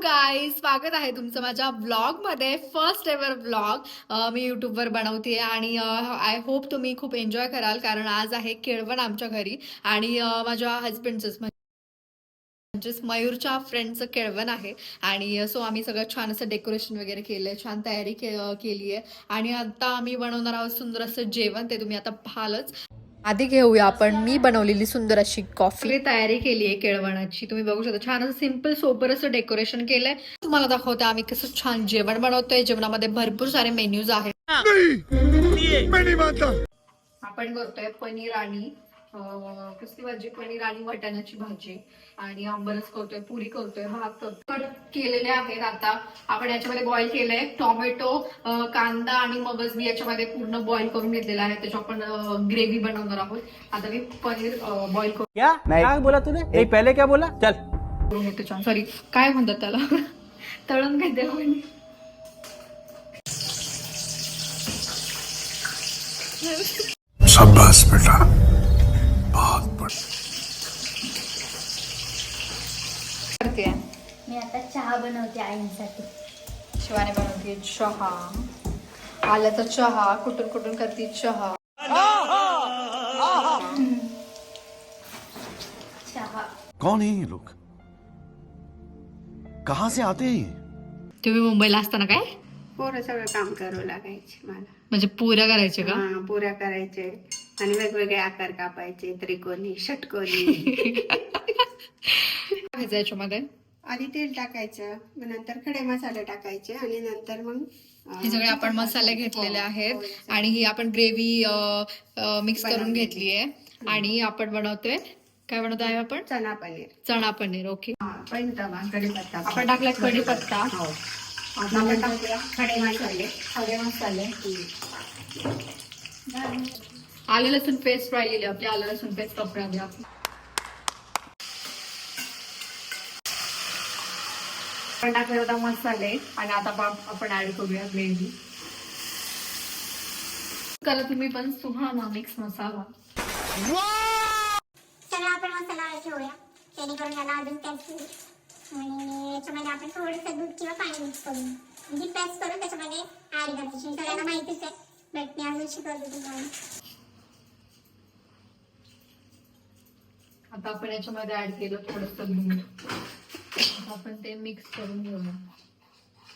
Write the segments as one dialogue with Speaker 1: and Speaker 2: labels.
Speaker 1: Guys, स्वागत आहे तुमचं माझ्या ब्लॉग मध्ये. फर्स्ट एव्हर ब्लॉग मी युट्यूबवर बनवते आणि आय होप तुम्ही खूप एन्जॉय कराल, कारण आज आहे केळवण आमच्या घरी आणि माझ्या हजबंडचंच म्हणजेच मयूरच्या फ्रेंडचं केळवण आहे. आणि सो आम्ही सगळं छान असं डेकोरेशन वगैरे केलंय, छान तयारी केली आहे आणि आता आम्ही बनवणार आहोत सुंदर असं जेवण. ते तुम्ही आता पाहालच. आधी घेऊया आपण मी बनवलेली सुंदर अशी कॉफी. तयारी केली आहे केळवणाची, तुम्ही बघू शकता. छान असं सिंपल सोबर असं डेकोरेशन केलंय. तुम्हाला दाखवते आम्ही कसं छान जेवण बनवतोय. जेवणामध्ये भरपूर सारे मेन्यूज आहेत. आपण करतोय पनीर आणि कसली भाजी, पनीर आणि वाटाण्याची भाजी आणि आंबरस करतोय, पुरी करतोय, भात करतोय. केलेले आहेत. आता आपण याच्यामध्ये बॉईल केलंय टोमॅटो, कांदा आणि मगज बी याच्यामध्ये पूर्ण बॉईल करून घेतलेला आहे. त्याची आपण ग्रेव्ही बनवणार आहोत. आता मी पनीर बॉईल करून
Speaker 2: क्या बोला तूने पहले क्या बोला चल
Speaker 1: घेते. छान सॉरी काय म्हणतात त्याला तळून घेते.
Speaker 3: शाबाश बेटा, बहुत बढ़िया.
Speaker 1: करते
Speaker 4: मी आता चहा बनवते आईंसाठी.
Speaker 1: शिवाने बनवते चहा, आल्याचा चहा, कुठून कुठून करते चहा.
Speaker 4: चहा
Speaker 3: कौन है ये लोग, कहाँ से आते हैं ये?
Speaker 1: तुम्ही मुंबईला असताना काय
Speaker 5: पोरं सगळं काम करावं लागायचे मला.
Speaker 1: म्हणजे पुऱ्या करायचे का?
Speaker 5: हा, पुऱ्या करायचे आणि वेगवेगळे आकार कापायचे, त्रिकोणी, षटकोनी.
Speaker 1: याच्यामध्ये
Speaker 5: आधी तेल टाकायचं, मग नंतर खडे मसाले टाकायचे आणि नंतर मग
Speaker 1: हे सगळे आपण मसाले घेतलेले आहेत आणि ही आपण ग्रेव्ही मिक्स करून घेतली आहे. आणि आपण बनवतोय, काय बनवतो आहे आपण?
Speaker 5: चना पनीर.
Speaker 1: चणा पनीर. ओके,
Speaker 5: पण कढीपत्ता
Speaker 1: आपण टाकला कढीपत्ता.
Speaker 5: आता आपण टाकूया खडे मसाले.
Speaker 1: खडे मसाले, आलं लसूण पेस्ट राहिलेली आपली. आलं लसूण पेस्ट वापरावी आपण. आपण टाकले होता मसाले आणि आता आपण ऍड करूया ग्रेव्ही. करा तुम्ही पण सुहाना मिक्स मसाला.
Speaker 4: सगळा आपण मसाला ठेवूया जेणेकरून याला अजून पेस्ट होईल. आणि याच्यामध्ये आपण थोडंसं दूध किंवा पाणी मिक्स करून म्हणजे पेस्ट करून त्याच्यामध्ये ऍड करायची. सगळ्यांना माहितीच आहे, बट मी अजून शिकवते तुम्हाला.
Speaker 1: आता आपण याच्यामध्ये ऍड केलं थोडंसं दूध. आपण ते मिक्स करून घेऊया.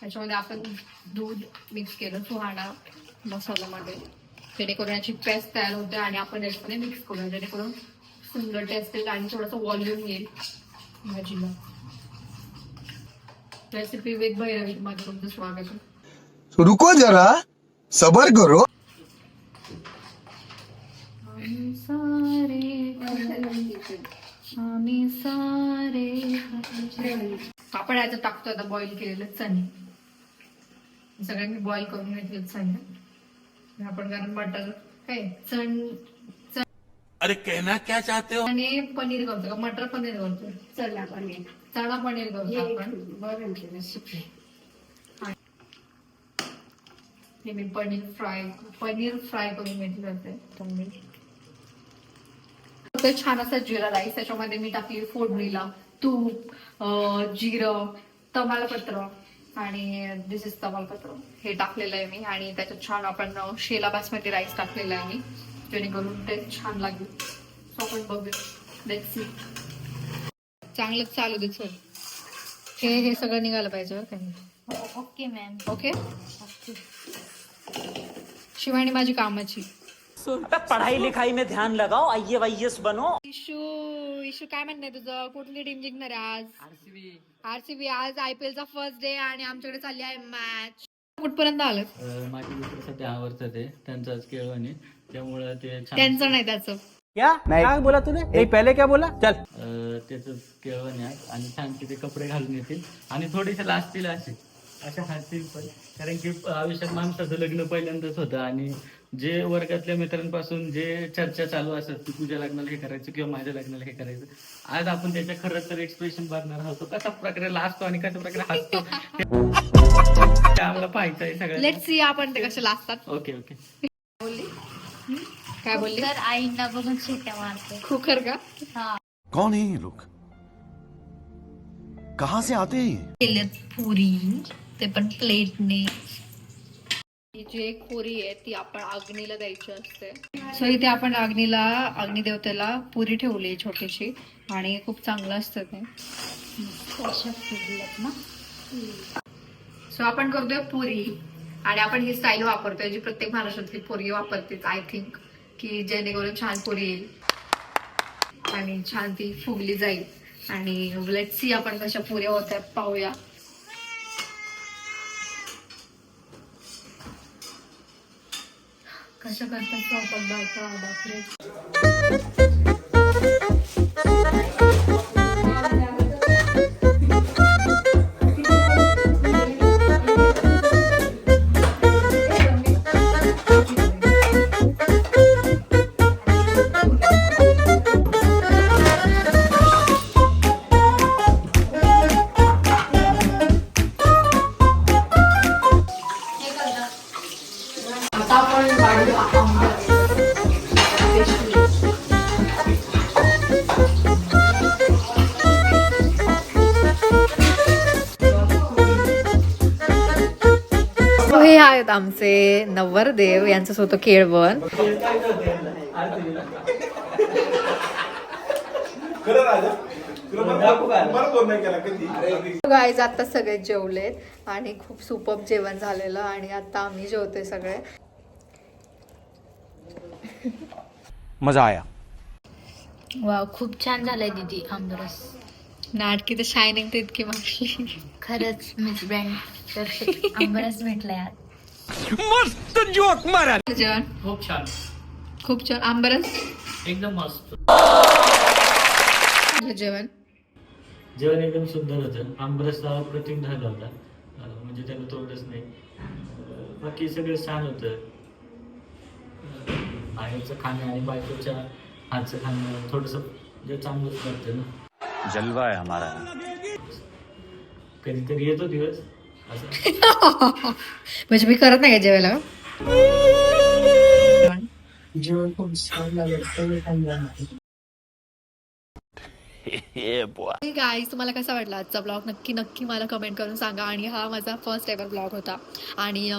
Speaker 1: त्याच्यामध्ये आपण दूध मिक्स केलं सुहाणा मसाल्यामध्ये, जेणेकरून याची पेस्ट तयार होते आणि आपण याच्यामध्ये मिक्स करूया, जेणेकरून सुंदर टेस्ट येईल आणि थोडंसं व्हॉल्यूम येईल भाजीला. रेसिपी विथ भैरवी मध्ये तुमचं स्वागत आहे.
Speaker 3: रुको जरा, सबर करो.
Speaker 1: आम्ही सारे आपण याचं टाकतो आता बॉईल केलेलं चणे. सगळ्यांनी बॉईल करून घेतले चणे आपण, कारण बटर काय
Speaker 6: अरे कहना क्या चाहते हो?
Speaker 1: आणि पनीर करतो का, मटर पनीर करतो,
Speaker 5: चना पनीर.
Speaker 1: चणा पनीर करतो आपण.
Speaker 5: बरं केलं, शिकले.
Speaker 1: हे मी पनीर फ्राय करून घेतली जाते. छान असा जिरा राईस. त्याच्यामध्ये मी टाकली फोडणीला तूप, जिरं, तमालपत्र आणि दिस इज तमालपत्र हे टाकलेलं आहे मी. आणि त्याच्यात छान आपण शेला बासमती राईस टाकलेला आहे मी, जेणेकरून टेस्ट छान लागेल. सो आपण बघूया, लेट्स सी. चांगलंच चालू दे सर. हे सगळं निघालं पाहिजे काय?
Speaker 4: Okay ma'am.
Speaker 1: ओके. शिवानी माझी कामाची.
Speaker 2: पढ़ाई लिखाई में ध्यान लगाओ, IAS बनो.
Speaker 1: इशू काय म्हणणं आहे तुझं? कुठली टीम जिंकणार आहे आज? आरसीबी. आज IPL चा फर्स्ट डे आणि आमच्याकडे चालली आहे मॅच. कुठपर्यंत आलं?
Speaker 7: माझ्या मित्रासाठी आवडतं ते, त्यांचं आज केळवणी, त्यामुळे ते
Speaker 1: त्यांचं नाही त्याचं.
Speaker 2: क्या बोला तूने पहले क्या बोला चल
Speaker 7: त्याच केळवणी आहे आणि छान तिथे कपडे घालून येतील आणि थोडेसे लाजतील अशा हसतील पण, कारण की आयुष्यात माणसाचं लग्न पहिल्यांदाच होतं आणि जे वर्गातल्या मित्रांपासून जे चर्चा चालू असत की तुझ्या लग्नाला हे करायचं किंवा माझ्या लग्नाला हे करायचं, आज आपण त्याच्या खरंच तर एक्सप्रेशन बघणार आहोत. कशा प्रकारे लाजतो आणि कशा प्रकारे हसतो आम्हाला पाहायचं आहे सगळं.
Speaker 1: लेट्स सी आपण ते कसे लाजतात.
Speaker 7: ओके.
Speaker 1: काय बोलली?
Speaker 4: तर आईंना बघून शिट्ट्या मारते.
Speaker 1: कुकर का?
Speaker 4: हा.
Speaker 3: कौन है ये लोग, कहाँ से आते हैं ये?
Speaker 1: केलेत पुरी, ते पण प्लेटने. ही जी एक पुरी आहे ती आपण अग्नीला द्यायची असते. सो इथे आपण अग्निदेवतेला पुरी ठेवली छोटीशी आणि खूप चांगलं असतं ते. अशा फुगल्यात ना. सो आपण करतोय पुरी आणि आपण ही स्टाईल वापरतोय जी प्रत्येक महाराष्ट्रातली पुरी वापरते आय थिंक, की जेणेकरून छान पुरी येईल आणि छान ती फुगली जाईल. आणि लेट्स सी आपण कशा पुऱ्या होत्या पाहूया. कशा करतात स्वयंपाक बायका, बापरे. आता आपण वाढू आंबट. हे आहेत आमचे नवरदेव, यांचं होतं केळवण. गाईज आता सगळे जेवलेत आणि खूप सुपर्ब जेवण झालेलं आणि आता आम्ही जेवतोय सगळे.
Speaker 6: मजा आया.
Speaker 8: वा खूप छान झालंय दीदी आंबरस.
Speaker 1: नाटकी तर शायनिंग तर इतकी मागली.
Speaker 8: खरंच मिस ब्रँड तर आंबरस भेटलाय आज.
Speaker 1: जेवण
Speaker 7: खूप छान,
Speaker 1: खूप छान. आंबरस
Speaker 7: एकदम मस्त.
Speaker 1: जेवण
Speaker 7: जेवण एकदम सुंदर होतं. आंबरसला अप्रतिम झाला होता, म्हणजे त्याला तोडच नाही. बाकी सगळं छान होतं. बाहेरचं खाणं आणि बायकोच्या हातचं खाणं थोडंसं म्हणजे चांगलंच वाटतं ना.
Speaker 6: जलवा है हमारा.
Speaker 7: कधीतरी येतो दिवस असं.
Speaker 1: म्हणजे मी करत नाही का जेवायला.
Speaker 7: जेवण खूप छान लागलं.
Speaker 1: गाईज तुम्हाला कसा वाटला आजचा ब्लॉग नक्की नक्की मला कमेंट करून सांगा. आणि हा माझा फर्स्ट एव्हर ब्लॉग होता आणि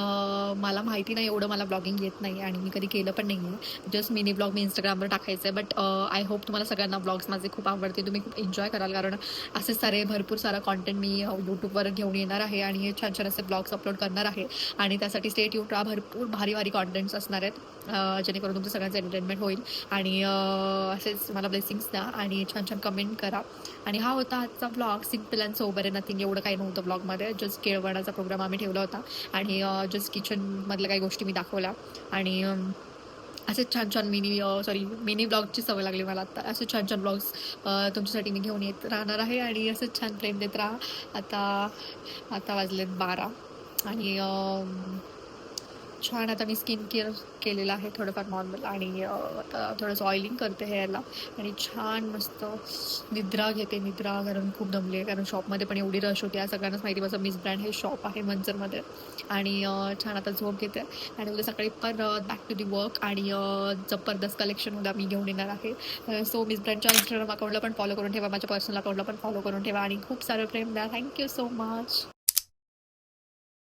Speaker 1: मला माहिती नाही एवढं मला ब्लॉगिंग येत नाही आणि मी कधी केलं पण नाही आहे. जस्ट मिनी ब्लॉग मी इंस्टाग्रामवर टाकायचं आहे. बट आय होप तुम्हाला सगळ्यांना ब्लॉग्स माझे खूप आवडते, तुम्ही खूप एन्जॉय कराल, कारण असे सारे भरपूर सारा कॉन्टेंट मी यूट्यूबवर घेऊन येणार आहे आणि छान छान असे ब्लॉग्स अपलोड करणार आहे. आणि त्यासाठी स्टे ट्यून्ड राहा, भरपूर भारी भारी कॉन्टेंट्स असणार आहेत जेणेकरून तुमचं सगळ्यांचं एंटरटेनमेंट होईल. आणि असेच मला ब्लेसिंग्स द्या आणि छान छान कमेंट करा. आणि हा होता आजचा ब्लॉग, सिम्पल अँड सोबर आहे, नथिंग एवढं काही नव्हतं ब्लॉगमध्ये. जस्ट केळवणाचा प्रोग्राम आम्ही ठेवला होता आणि जस्ट किचनमधल्या काही गोष्टी मी दाखवल्या. आणि असेच छान छान मिनी ब्लॉगची सवय लागली मला आता. असे छान छान ब्लॉग्स तुमच्यासाठी मी घेऊन येत राहणार आहे आणि असंच छान प्रेम देत राहा. आता वाजलेत 12 आणि छान आता मी स्किन केअर केलेलं आहे थोडंफार नॉर्मल आणि आता थोडंसं ऑइलिंग करते हेअरला आणि छान मस्त निद्रा घेते. कारण खूप दमली आहे, कारण शॉपमध्ये पण एवढी रश होती. सगळ्यांनाच माहिती माझं मिस ब्रँड हे शॉप आहे मंचरमध्ये. आणि छान आता झोप घेते आणि उद्या सकाळी पण बॅक टू दी वर्क आणि जबरदस्त कलेक्शन उद्या मी घेऊन येणार आहे. सो मिस ब्रँडच्या इंस्टाग्राम अकाउंटला पण फॉलो करून ठेवा, माझ्या पर्सनल अकाउंटला पण फॉलो करून ठेवा आणि खूप सारं प्रेम द्या. Thank you so much.